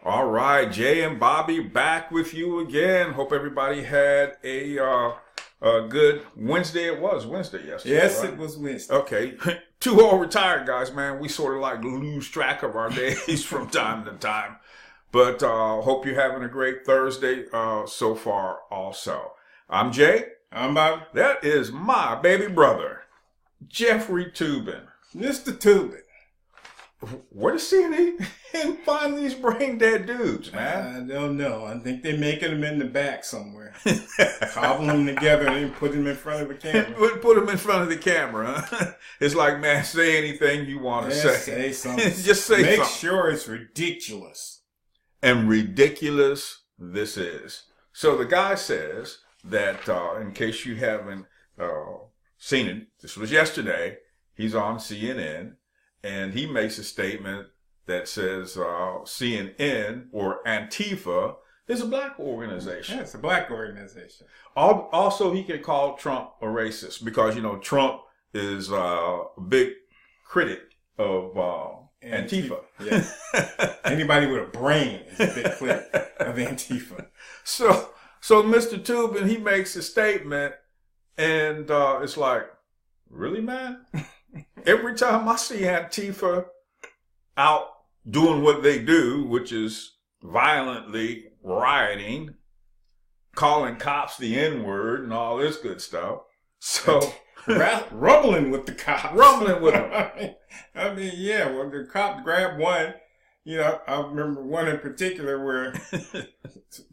All right, Jay and Bobby back with you again. Hope everybody had a good Wednesday. It was Wednesday yesterday. Yes, right? it was Wednesday. Okay. Two old retired guys, man. We sort of like lose track of our days from time to time. But hope you're having a great Thursday so far also. I'm Jay. I'm Bobby. That is my baby brother, Jeffrey Toobin. Mr. Toobin. Where does CNN find these brain dead dudes, man? I don't know. I think they're making them in the back somewhere. Cobble them together and then put them in front of the camera. Put them in front of the camera. Huh? It's like, man, say anything you want to say. Say something. Just say Make something. sure it's ridiculous. And ridiculous this is. So the guy says that, in case you haven't seen it, this was yesterday, he's on CNN. And he makes a statement that says CNN or Antifa is a black organization. Yeah, it's a black organization. Also, he can call Trump a racist because, Trump is a big critic of Antifa. Yeah. Anybody with a brain is a big critic of Antifa. So Mr. Toobin, he makes a statement and it's like, really, man? Every time I see Antifa out doing what they do, which is violently rioting, calling cops the N-word and all this good stuff. So rumbling with the cops. Rumbling with them. I mean, yeah, well, the cop grabbed one. I remember one in particular where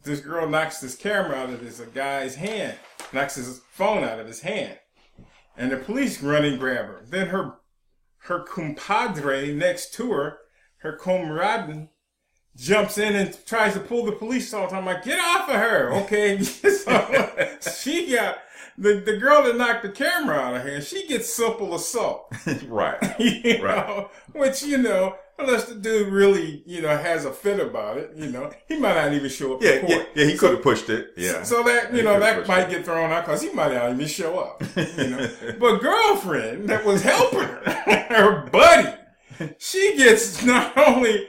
this girl knocks this camera out of this guy's hand, knocks his phone out of his hand. And the police run and grab her. Then her compadre next to her, her comrade, jumps in and tries to pull the police off. I'm like, get off of her, okay? So she got, the girl that knocked the camera out of her, she gets simple assault. Right. Right. Which, unless the dude really, has a fit about it, he might not even show up to court. Yeah, he could have pushed it. Yeah. So that, that might get thrown out because he might not even show up, But girlfriend that was helping her, her buddy, she gets not only,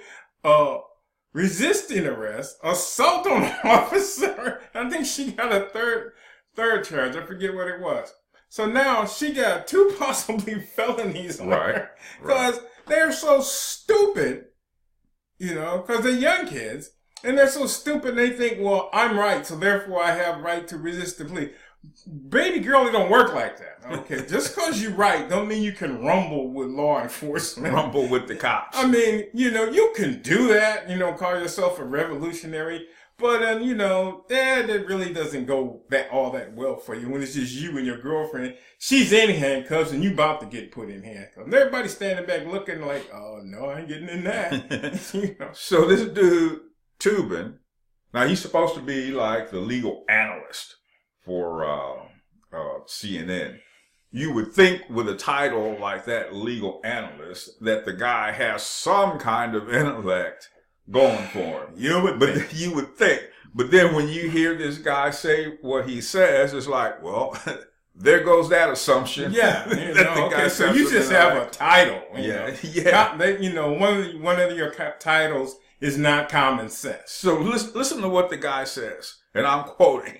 resisting arrest, assault on an officer. I think she got a third charge. I forget what it was. So now she got 2 possibly felonies on her. Because they're so stupid, because they're young kids. And they're so stupid they think, well, I'm right, so therefore I have right to resist the police. Baby girl, it don't work like that. Okay, just because you're right don't mean you can rumble with law enforcement. Rumble with the cops. I mean, you can do that, call yourself a revolutionary. But then, that really doesn't go all that well for you when it's just you and your girlfriend. She's in handcuffs and you about to get put in handcuffs. And everybody's standing back looking like, oh, no, I ain't getting in that. So this dude, Toobin, now he's supposed to be like the legal analyst for CNN. You would think with a title like that, legal analyst, that the guy has some kind of intellect going for him. You would think. But then when you hear this guy say what he says, it's like, well, there goes that assumption. Yeah. So you just have a title. Yeah. One of your titles is not common sense. So listen to what the guy says, and I'm quoting.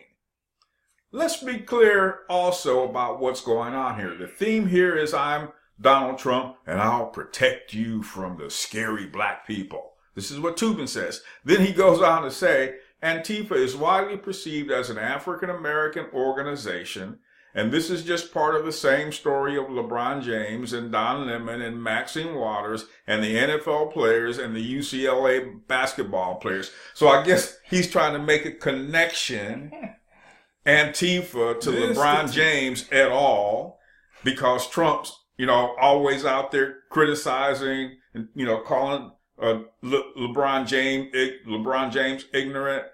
Let's be clear also about what's going on here. The theme here is I'm Donald Trump, and I'll protect you from the scary black people. This is what Toobin says. Then he goes on to say, Antifa is widely perceived as an African-American organization, and this is just part of the same story of LeBron James and Don Lemon and Maxine Waters and the NFL players and the UCLA basketball players. So I guess he's trying to make a connection, Antifa, to LeBron James at all, because Trump's, always out there criticizing and, calling LeBron James ignorant,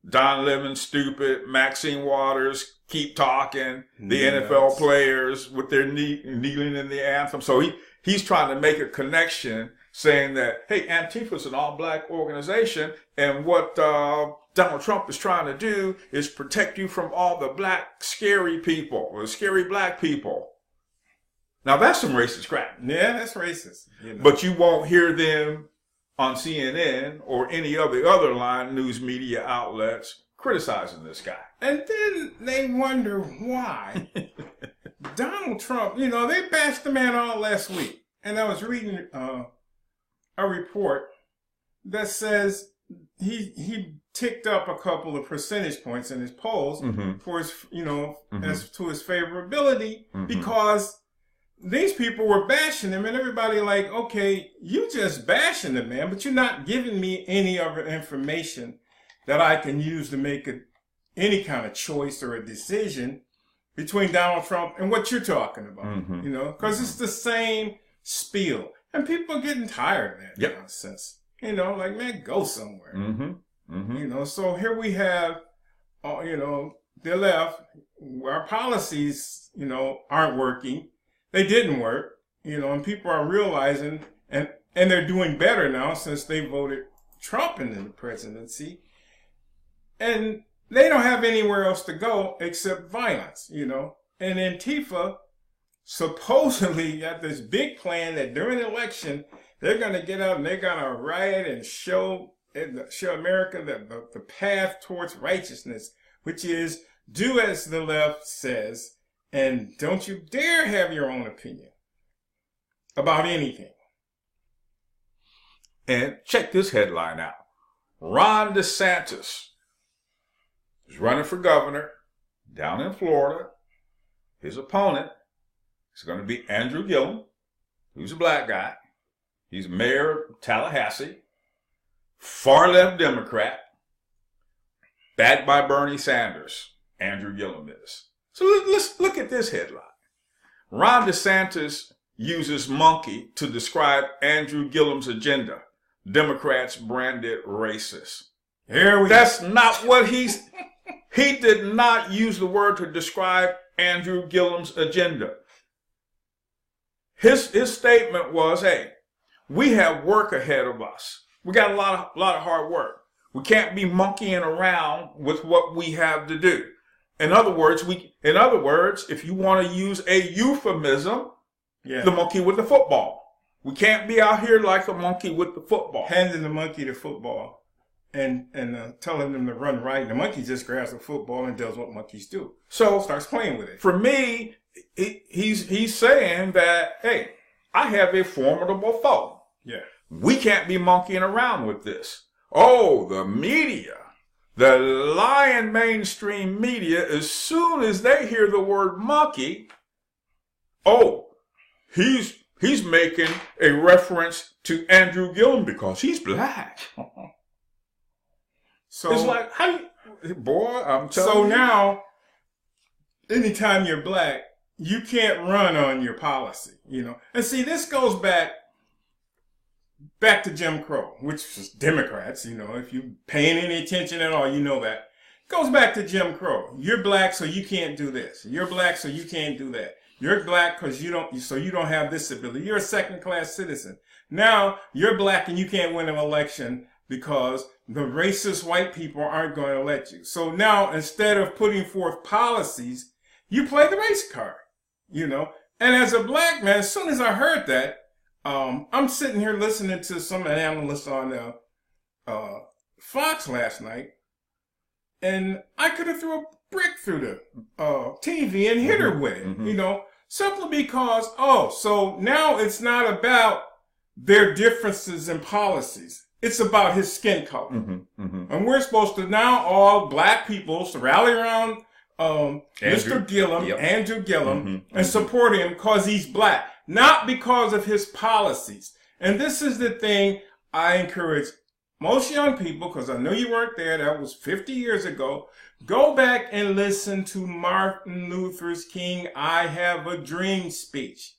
Don Lemon stupid, Maxine Waters keep talking, the NFL players with their kneeling in the anthem. So he's trying to make a connection saying that, hey, Antifa's an all-black organization, and what Donald Trump is trying to do is protect you from all the black scary people, or scary black people. Now that's some racist crap. Yeah, that's racist. But you won't hear them on CNN or any of the other line news media outlets criticizing this guy. And then they wonder why Donald Trump, they bashed the man all last week. And I was reading a report that says he ticked up a couple of percentage points in his polls for his, as to his favorability because these people were bashing him, and everybody like, okay, you just bashing the man, but you're not giving me any other information that I can use to make any kind of choice or a decision between Donald Trump and what you're talking about, because it's the same spiel. And people are getting tired of that nonsense. Like, man, go somewhere. So here we have, the left, our policies, aren't working. They didn't work, and people are realizing, and they're doing better now since they voted Trump into the presidency. And they don't have anywhere else to go except violence, And Antifa supposedly got this big plan that during the election, they're going to get out and they're going to riot and show America the path towards righteousness, which is do as the left says. And don't you dare have your own opinion about anything. And check this headline out. Ron DeSantis is running for governor down in Florida. His opponent is going to be Andrew Gillum, who's a black guy. He's mayor of Tallahassee, far left Democrat, backed by Bernie Sanders. Andrew Gillum is. So let's look at this headline. Ron DeSantis uses monkey to describe Andrew Gillum's agenda. Democrats branded racist. That's not what he did not use the word to describe Andrew Gillum's agenda. His statement was, hey, we have work ahead of us. We got a lot of hard work. We can't be monkeying around with what we have to do. In other words, if you want to use a euphemism, the monkey with the football. We can't be out here like a monkey with the football. Handing the monkey the football and telling them to run right. And the monkey just grabs the football and does what monkeys do. So starts playing with it. For me, he's saying that, hey, I have a formidable foe. Yeah. We can't be monkeying around with this. Oh, the media. The lying mainstream media, as soon as they hear the word monkey, he's making a reference to Andrew Gillum because he's black. So it's like, I'm telling you. So now, anytime you're black, you can't run on your policy, And see, this goes back to Jim Crow, which was Democrats, if you're paying any attention at all, you know that. It goes back to Jim Crow. You're black, so you can't do this. You're black, so you can't do that. You're black because you don't have this ability. You're a second-class citizen. Now, you're black and you can't win an election because the racist white people aren't going to let you. So now, instead of putting forth policies, you play the race card, And as a black man, as soon as I heard that, I'm sitting here listening to some analysts on Fox last night, and I could have threw a brick through the TV and hit her with it, simply because, so now it's not about their differences in policies. It's about his skin color. And we're supposed to now, all black people, to rally around Mr. Gillum, Andrew Gillum, and support him because he's black. Not because of his policies. And this is the thing I encourage most young people, because I know you weren't there, that was 50 years ago, go back and listen to Martin Luther King I Have a Dream speech.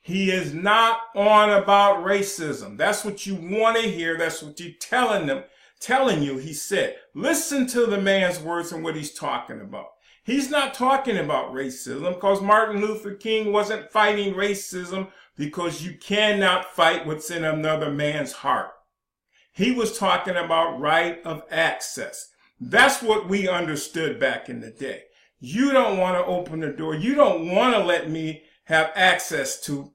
He is not on about racism. That's what you want to hear. That's what you're telling you, he said. Listen to the man's words and what he's talking about. He's not talking about racism because Martin Luther King wasn't fighting racism because you cannot fight what's in another man's heart. He was talking about right of access. That's what we understood back in the day. You don't want to open the door. You don't want to let me have access to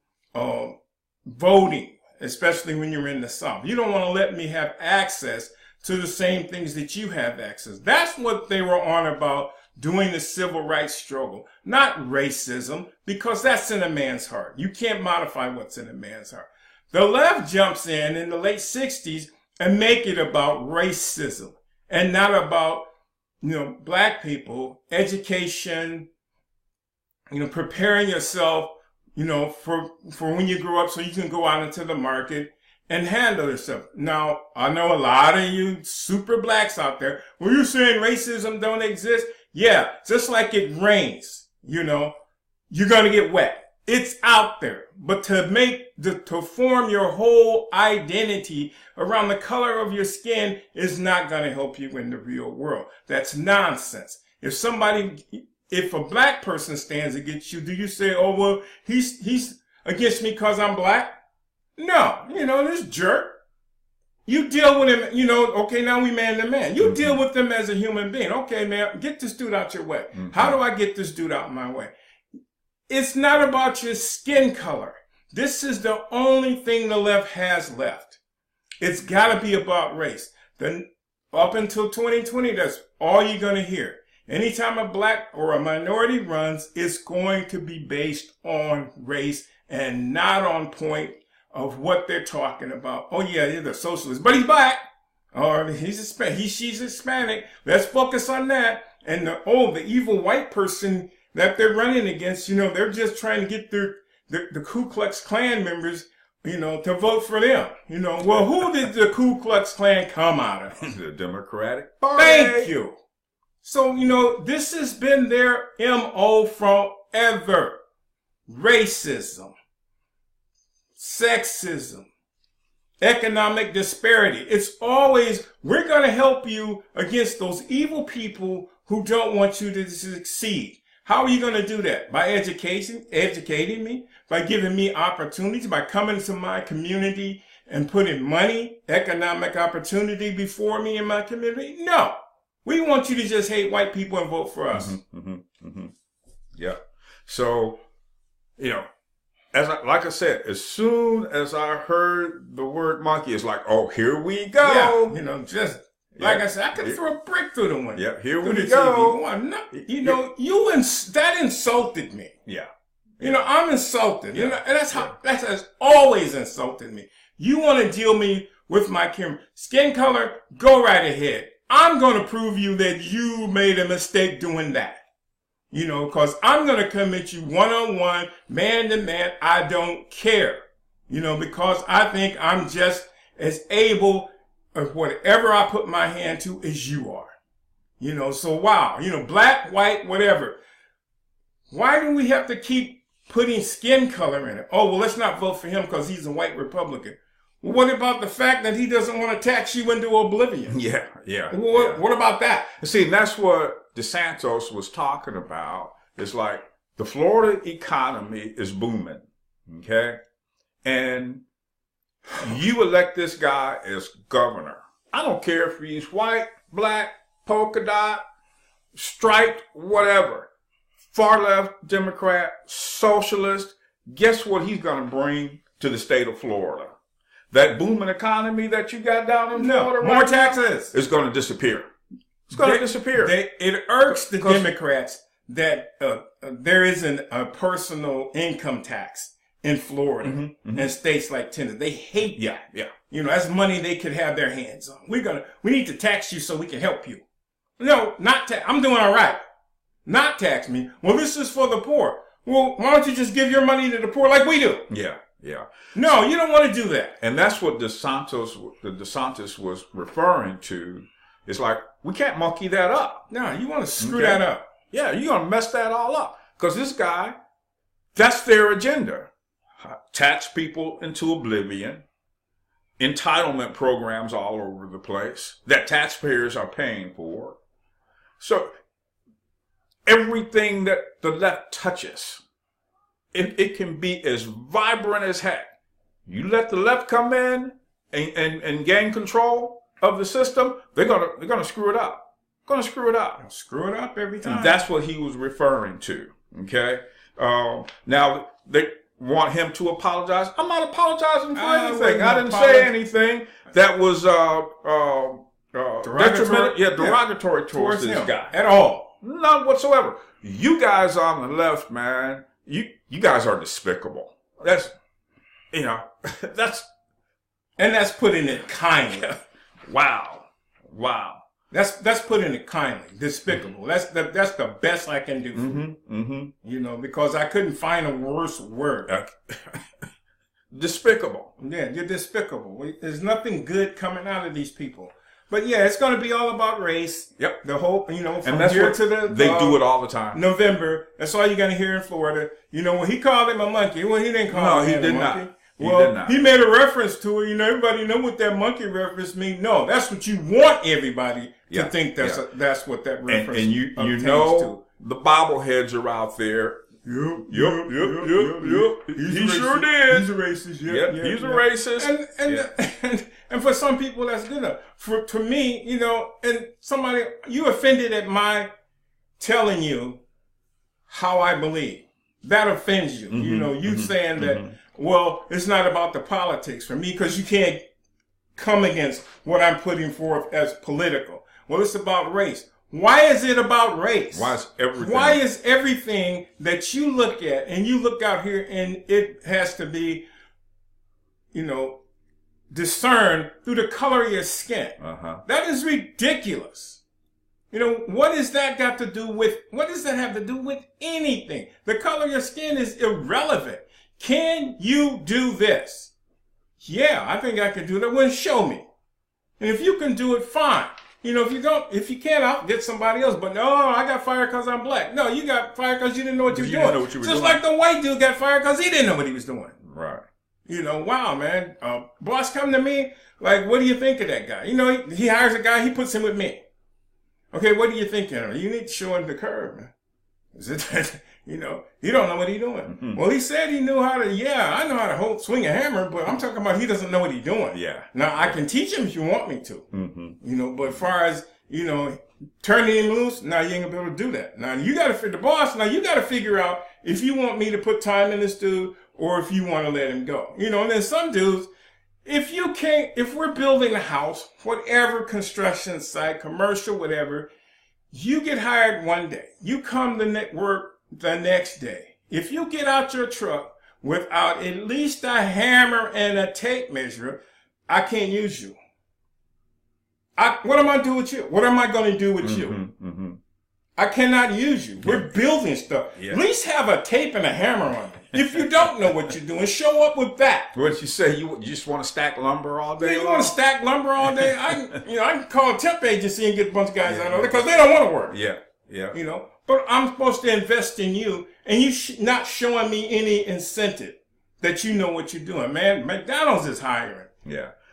voting especially when you're in the South. You don't want to let me have access to the same things that you have access. That's what they were on about during the civil rights struggle, not racism, because that's in a man's heart. You can't modify what's in a man's heart. The left jumps in the late 60s and make it about racism and not about, black people, education, preparing yourself, for when you grow up so you can go out into the market and handle yourself. Now, I know a lot of you super blacks out there, well, you're saying racism don't exist? Yeah, just like it rains, you're going to get wet. It's out there. But to form your whole identity around the color of your skin is not going to help you in the real world. That's nonsense. If a black person stands against you, do you say, oh, well, he's against me because I'm black? No, this jerk. You deal with him, okay, now we man to man. You deal with him as a human being. Okay, man, get this dude out your way. How do I get this dude out my way? It's not about your skin color. This is the only thing the left has left. It's got to be about race. Then up until 2020, that's all you're going to hear. Anytime a black or a minority runs, it's going to be based on race and not on point of what they're talking about. Oh yeah, he's a socialist, but he's black. Or he's Hispanic. She's Hispanic. Let's focus on that. And the evil white person that they're running against, they're just trying to get the Ku Klux Klan members, to vote for them. Well, who did the Ku Klux Klan come out of? The Democratic Party. Thank you. So, this has been their MO forever. Racism, sexism, economic disparity. It's always, we're going to help you against those evil people who don't want you to succeed. How are you going to do that? By educating me, by giving me opportunities, by coming to my community and putting money, economic opportunity before me in my community? No. We want you to just hate white people and vote for us. Yeah. So, like I said, as soon as I heard the word monkey, it's like, oh, here we go. Yeah, like I said, I could throw a brick through the window. Yeah, here we go. That insulted me. Yeah. I'm insulted. And that has always insulted me. You want to deal me with my skin color? Go right ahead. I'm going to prove you that you made a mistake doing that. Because I'm going to come at you one-on-one, man to man. I don't care. Because I think I'm just as able of whatever I put my hand to as you are. So wow, black, white, whatever. Why do we have to keep putting skin color in it? Oh, well, let's not vote for him because he's a white Republican. Well, what about the fact that he doesn't want to tax you into oblivion? Yeah. What about that? See, that's what DeSantis was talking about. It's like the Florida economy is booming, okay? And you elect this guy as governor. I don't care if he's white, black, polka dot, striped, whatever. Far left, Democrat, socialist. Guess what he's going to bring to the state of Florida? That booming economy that you got down in Florida, more taxes. It's going to disappear. It's going to disappear. It irks the Democrats that there isn't a personal income tax in Florida and states like Tennessee. They hate that. Yeah. That's money they could have their hands on. We need to tax you so we can help you. No, not tax. I'm doing all right. Not tax me. Well, this is for the poor. Well, why don't you just give your money to the poor like we do? Yeah. No, you don't want to do that. And that's what DeSantis was referring to. It's like, we can't monkey that up. No, you want to screw that up. Yeah, you're going to mess that all up. Because this guy, that's their agenda. Tax people into oblivion. Entitlement programs all over the place that taxpayers are paying for. So everything that the left touches, it can be as vibrant as heck. You let the left come in and gain control of the system, they're gonna screw it up. Screw it up every time. And that's what he was referring to. Okay. Now want him to apologize. I'm not apologizing for I anything. wouldn't I didn't apologize. say anything that was detrimental, derogatory towards this him guy at all. None whatsoever. You guys on the left, man, you guys are despicable. That's, you know, that's putting it kindly. Wow. That's putting it kindly. Despicable. That's the best I can do for you. You know, because I couldn't find a worse word. Despicable. Yeah, you're despicable. There's nothing good coming out of these people. But yeah, it's going to be all about race. Yep. The whole, you know, from and that's here what to they do it all the time. November. That's all you're going to hear in Florida. You know, when he called him a monkey, well, he didn't call him a monkey. He made a reference to it. You know, everybody know what that monkey reference means. No, that's what you want everybody to think that's what that reference and you know to. The bobbleheads are out there. Yep. He sure did. He's a racist. He's a racist. And for some people, that's good enough. To me, you know, and somebody, you offended at my telling you how I believe. That offends you. You know, you saying that, well, it's not about the politics for me because you can't come against what I'm putting forth as political. Well, it's about race. Why is it about race? Why is everything that you look at and you look out here and it has to be, you know, discerned through the color of your skin? That is ridiculous. You know, what does that have to do with anything? The color of your skin is irrelevant. Can you do this? Yeah, I think I can do that. Well, show me. And if you can do it, fine. You know, if you can't, I'll get somebody else. But no, I got fired because I'm black. No, you got fired because you didn't know what you were doing. Just like the white dude got fired because he didn't know what he was doing. Right. You know, wow, man. Boss come to me, like, what do you think of that guy? You know, he hires a guy, he puts him with me. Okay, what do you think of him? You need to show him the curve, man. Is it that, you know, he don't know what he's doing. Well, he said he knew how to, I know how to swing a hammer, but I'm talking about he doesn't know what he's doing. Yeah. Now, I can teach him if you want me to. You know, but as far as, you know, turning him loose, now you ain't gonna be able to do that. Now, you gotta, the boss, now you gotta figure out if you want me to put time in this dude or if you want to let him go. You know, and then some dudes, if we're building a house, whatever construction site, commercial, whatever, you get hired one day. You come to work the next day. If you get out your truck without at least a hammer and a tape measure, I can't use you. What am I do with you? What am I going to do with you? I cannot use you. We're building stuff. At least have a tape and a hammer on it. If you don't know what you're doing, show up with that. What you say? You just want to stack lumber all day? You want to stack lumber all day? I can call a temp agency and get a bunch of guys out of there because they don't want to work. Yeah. You know, but I'm supposed to invest in you, and you not showing me any incentive that you know what you're doing, man. McDonald's is hiring.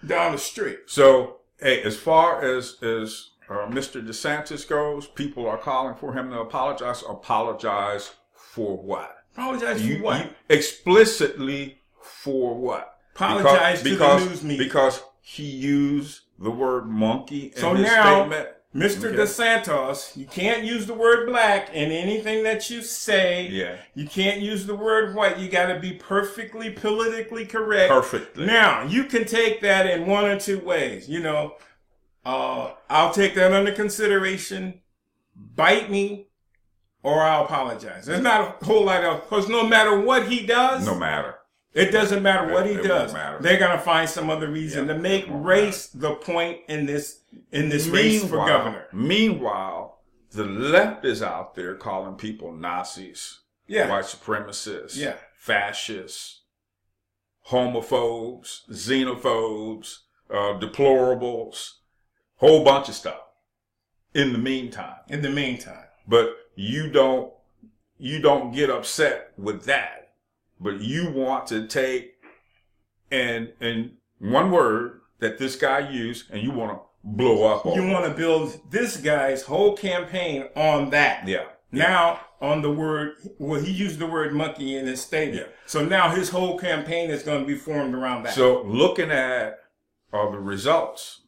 Down the street. So, hey, as far as Mr. DeSantis goes, people are calling for him to apologize. Apologize for what? Apologize for what? Explicitly for what? Apologize to the news media. Because he used the word monkey in his statement. Mr. DeSantis, you can't use the word black in anything that you say. You can't use the word white. You got to be perfectly politically correct. Perfectly. Now, you can take that in one or two ways. You know, I'll take that under consideration. Bite me, or I'll apologize. There's not a whole lot else. Because no matter what he does. It doesn't matter what he does. They're going to find some other reason to make race the point in this race for governor. Meanwhile, the left is out there calling people Nazis, white supremacists, fascists, homophobes, xenophobes, deplorables, whole bunch of stuff. In the meantime. But you don't get upset with that. But you want to take and one word that this guy used and you want to blow up on. You want to build this guy's whole campaign on that. Now on the word, he used the word monkey in his statement. So now his whole campaign is going to be formed around that. So looking at the results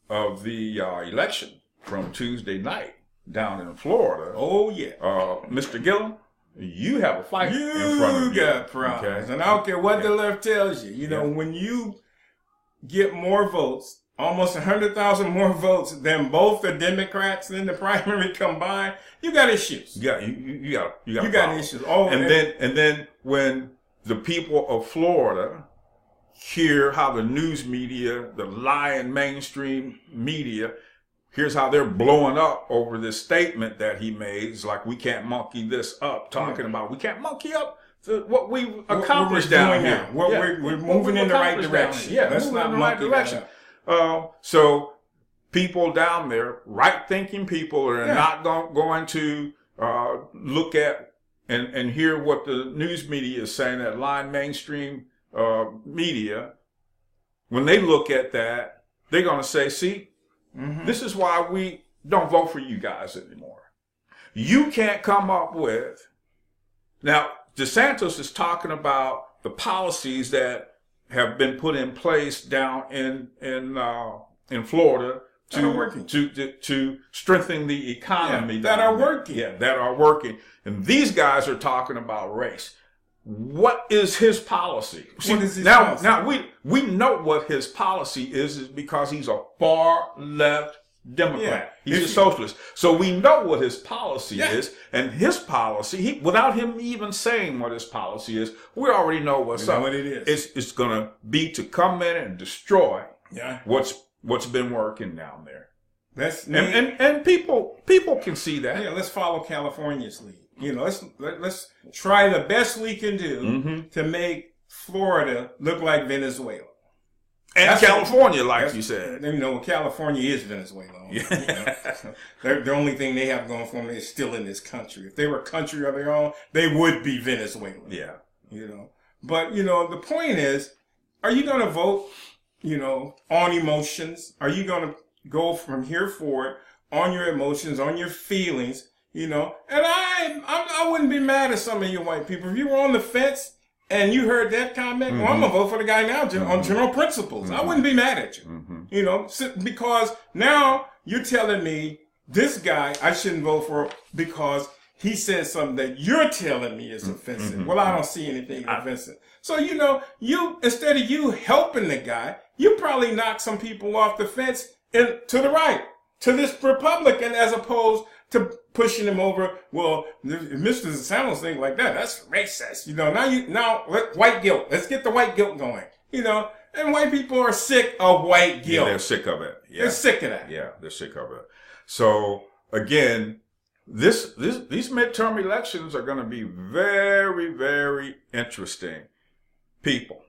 of the election from Tuesday night down in Florida. Oh yeah. Mr. Gillum, you have a fight in front of you. You got problems. Okay? And I don't care what the left tells you. You know, when you get more votes, almost 100,000 more votes than both the Democrats in the primary combined, you got issues. You got issues. Oh, and then when the people of Florida hear how the news media, the lying mainstream media, here's how they're blowing up over this statement that he made. It's like, we can't monkey this up, talking about we can't monkey up what we've accomplished down here. We're moving in the right direction. Yeah, let's not in the right direction. So people down there, right-thinking people, are not going to look at and hear what the news media is saying, that lying mainstream media. When they look at that, they're going to say, see, this is why we don't vote for you guys anymore. You can't come up with... Now, DeSantis is talking about the policies that have been put in place down in Florida to strengthen the economy that are working. Yeah, that are working. And these guys are talking about race. What is his policy? What is his policy? Now we know what his policy is because he's a far left Democrat. He's a socialist. So we know what his policy is, and his policy, without him even saying what his policy is, we already know what's up. What it is. It's going to be to come in and destroy what's been working down there. And people can see that. Yeah, let's follow California's lead. You know, let's try the best we can do to make Florida look like Venezuela. And that's California, like you said. You know, California is Venezuela. Yeah. The only thing they have going for them is still in this country. If they were a country of their own, they would be Venezuela. Yeah. You know, but, you know, the point is, are you going to vote, you know, on emotions? Are you going to go from here forward on your emotions, on your feelings, you know? And I wouldn't be mad at some of you white people. If you were on the fence and you heard that comment, well, I'm going to vote for the guy now on general principles. I wouldn't be mad at you, you know, because now you're telling me this guy I shouldn't vote for because he said something that you're telling me is offensive. Well, I don't see anything offensive. So, you know, instead of you helping the guy, you probably knock some people off the fence and to the right, to this Republican, as opposed to pushing him over. Well, if Mr. DeSantis thing like that, that's racist. You know, now white guilt. Let's get the white guilt going. You know, and white people are sick of white guilt. Yeah, they're sick of it. Yeah. They're sick of that. Yeah, they're sick of it. So again, these midterm elections are going to be very, very interesting. People,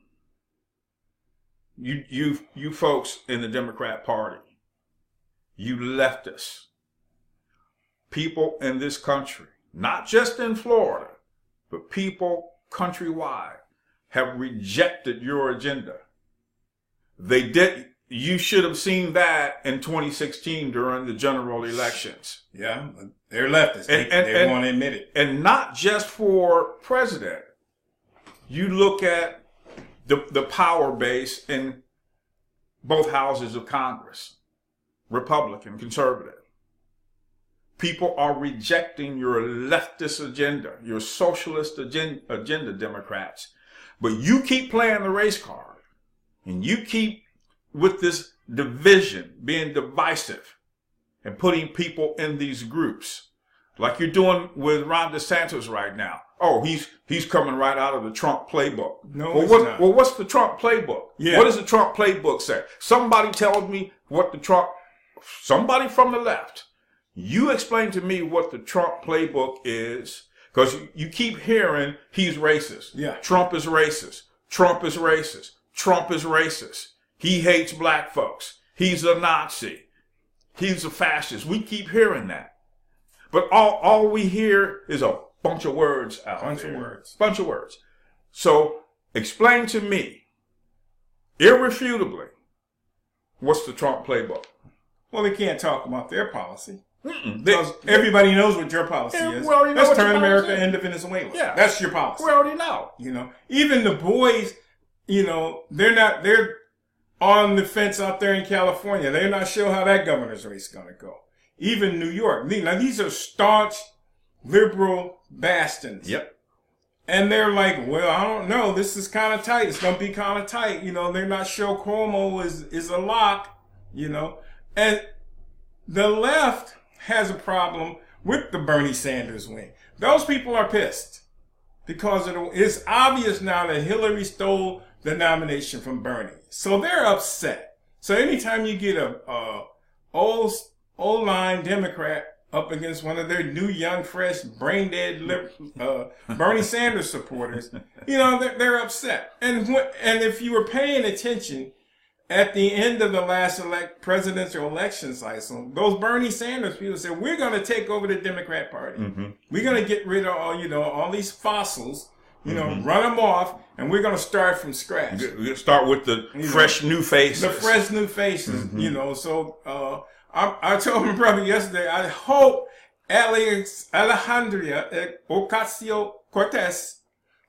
you folks in the Democrat Party, you leftists, people in this country, not just in Florida, but people countrywide, have rejected your agenda. You should have seen that in 2016 during the general elections. Yeah, they're leftists. They won't admit it. And not just for president. You look at the power base in both houses of Congress, Republican, conservative. People are rejecting your leftist agenda, your socialist agenda, Democrats. But you keep playing the race card, and you keep with this division, being divisive, and putting people in these groups, like you're doing with Ron DeSantis right now. Oh, he's coming right out of the Trump playbook. No, well, what's the Trump playbook? Yeah. What does the Trump playbook say? Somebody tells me somebody from the left, you explain to me what the Trump playbook is, because you keep hearing he's racist. Yeah. Trump is racist. Trump is racist. Trump is racist. He hates black folks. He's a Nazi. He's a fascist. We keep hearing that. But all we hear is a bunch of words out there. Bunch of words. So explain to me, irrefutably, what's the Trump playbook? Well, they can't talk about their policy. Because everybody knows what your policy is. Let's turn America into Venezuela. Yeah. That's your policy. We already know. You know, even the boys, you know, they're on the fence out there in California. They're not sure how that governor's race is going to go. Even New York. Now, these are staunch liberal bastions. Yep. And they're like, well, I don't know. This is kind of tight. It's going to be kind of tight. You know, they're not sure Cuomo is a lock, you know. And the left has a problem with the Bernie Sanders wing. Those people are pissed because it's obvious now that Hillary stole the nomination from Bernie. So they're upset. So anytime you get a old line Democrat up against one of their new, young, fresh, brain-dead Bernie Sanders supporters, you know, they're upset. And if you were paying attention at the end of the last presidential election cycle, those Bernie Sanders people said, we're going to take over the Democrat Party. Mm-hmm. We're going to get rid of all these fossils, you know, run them off, and we're going to start from scratch. We're going to start with the fresh new faces. The fresh new faces, you know. So I told my brother yesterday, I hope Alejandria Ocasio-Cortez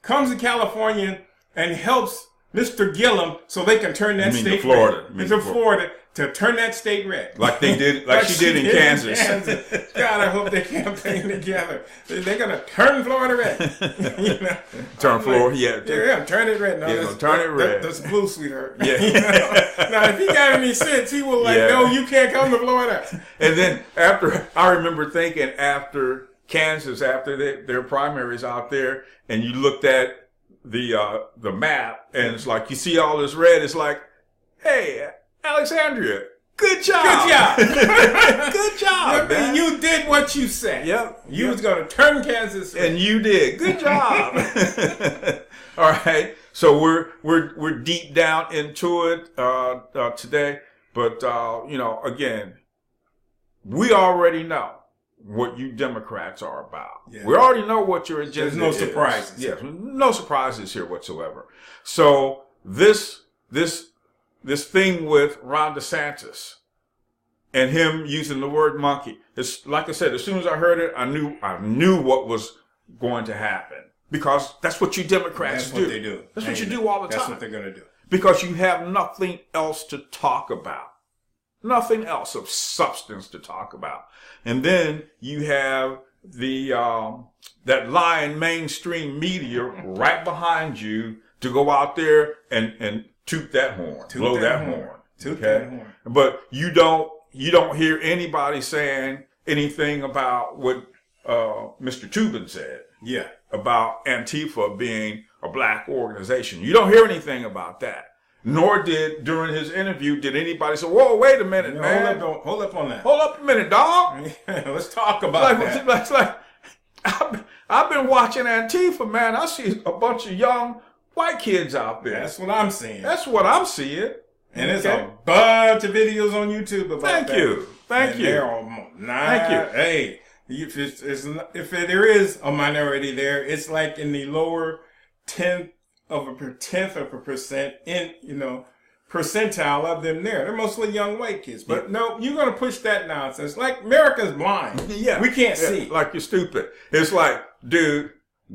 comes to California and helps Mr. Gillum so they can turn that state red. To Florida to turn that state red. Like they did, like she did in Kansas. God, I hope they campaign together. They're going to turn Florida red. You know? Turn Florida, yeah, turn it red. No, turn it red. That's blue, sweetheart. Yeah. You know? Now, if he got any sense, he will no, you can't come to Florida. And then I remember thinking after Kansas, after their primaries out there, and you looked at the map, and it's like you see all this red. It's like, hey, Alexandria, good job, good job, good job, man. You did what you said. Yep, you was gonna turn Kansas red. And you did. Good job. All right, so we're deep down into it today, but you know, again, we already know what you Democrats are about. Yeah. We already know what your agenda is. There's no surprises. Yes, no surprises here whatsoever. So this thing with Ron DeSantis and him using the word monkey, it's like I said, as soon as I heard it, I knew what was going to happen, because that's what you Democrats do. That's what they do. That's what you do all the time. That's what they're going to do. Because you have nothing else to talk about. Nothing else of substance to talk about. And then you have that lying mainstream media right behind you to go out there and toot that horn, blow that horn. Toot that horn. But you don't hear anybody saying anything about what Mr. Toobin said. Yeah. About Antifa being a black organization. You don't hear anything about that. Nor during his interview, did anybody say, whoa, wait a minute, man. Hold up on that. Hold up a minute, dog. Let's talk about that. It's like, I've been watching Antifa, man. I see a bunch of young white kids out there. That's what I'm seeing. That's what I'm seeing. And there's a bunch of videos on YouTube about that. Thank you. They're all Thank you. Hey, if there is a minority there, it's like in the lower tenth of a percent in, you know, percentile of them there. They're mostly young white kids. But no, you're going to push that nonsense. Like, America's blind. Yeah. We can't see. Like you're stupid. It's like, dude,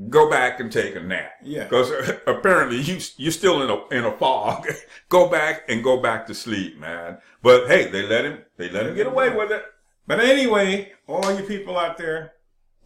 go back and take a nap. Yeah. Because apparently you're still in a fog. Go back to sleep, man. But hey, they let him get away with it. But anyway, all you people out there,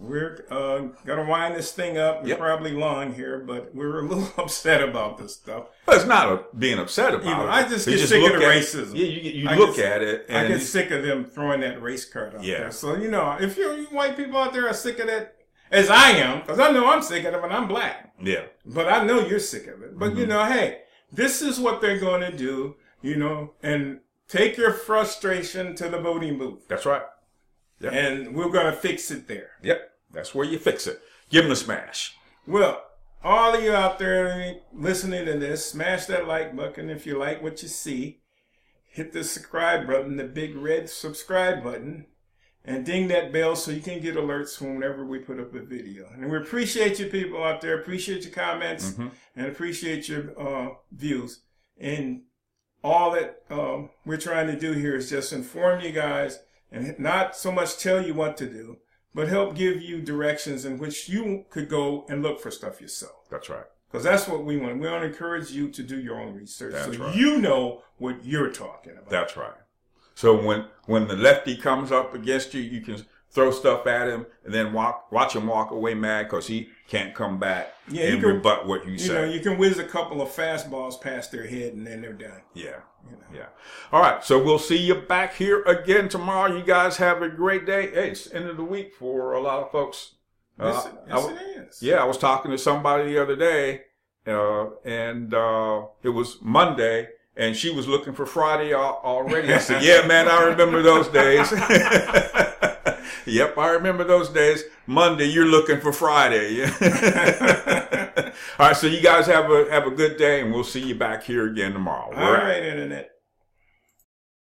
we're going to wind this thing up. We're probably long here, but we're a little upset about this stuff. Well, it's not being upset about it. I just get sick of the racism. You look at it. And I get sick of them throwing that race card out there. So, you know, if you white people out there are sick of that, as I am, because I know I'm sick of it and I'm black. Yeah. But I know you're sick of it. But, you know, hey, this is what they're going to do, you know, and take your frustration to the voting booth. That's right. Yep. And we're going to fix it there. Yep. That's where you fix it. Give them a smash. Well, all of you out there listening to this, smash that like button if you like what you see. Hit the subscribe button, the big red subscribe button, and ding that bell so you can get alerts whenever we put up a video. And we appreciate you people out there, appreciate your comments, and appreciate your views. And all that we're trying to do here is just inform you guys and not so much tell you what to do, but help give you directions in which you could go and look for stuff yourself. That's right. Because that's what we want. We want to encourage you to do your own research right. You know what you're talking about. That's right. So when the lefty comes up against you, you can throw stuff at him, and then watch him walk away mad because he can't come back and can, rebut what you say. You can whiz a couple of fastballs past their head, and then they're done. Yeah. Yeah. All right. So we'll see you back here again tomorrow. You guys have a great day. Hey, it's the end of the week for a lot of folks. Yes, it is. Yeah, I was talking to somebody the other day, and it was Monday, and she was looking for Friday already. I said, yeah, man, I remember those days. Yep, I remember those days. Monday, you're looking for Friday. All right, so you guys have a good day, and we'll see you back here again tomorrow. All right, Internet.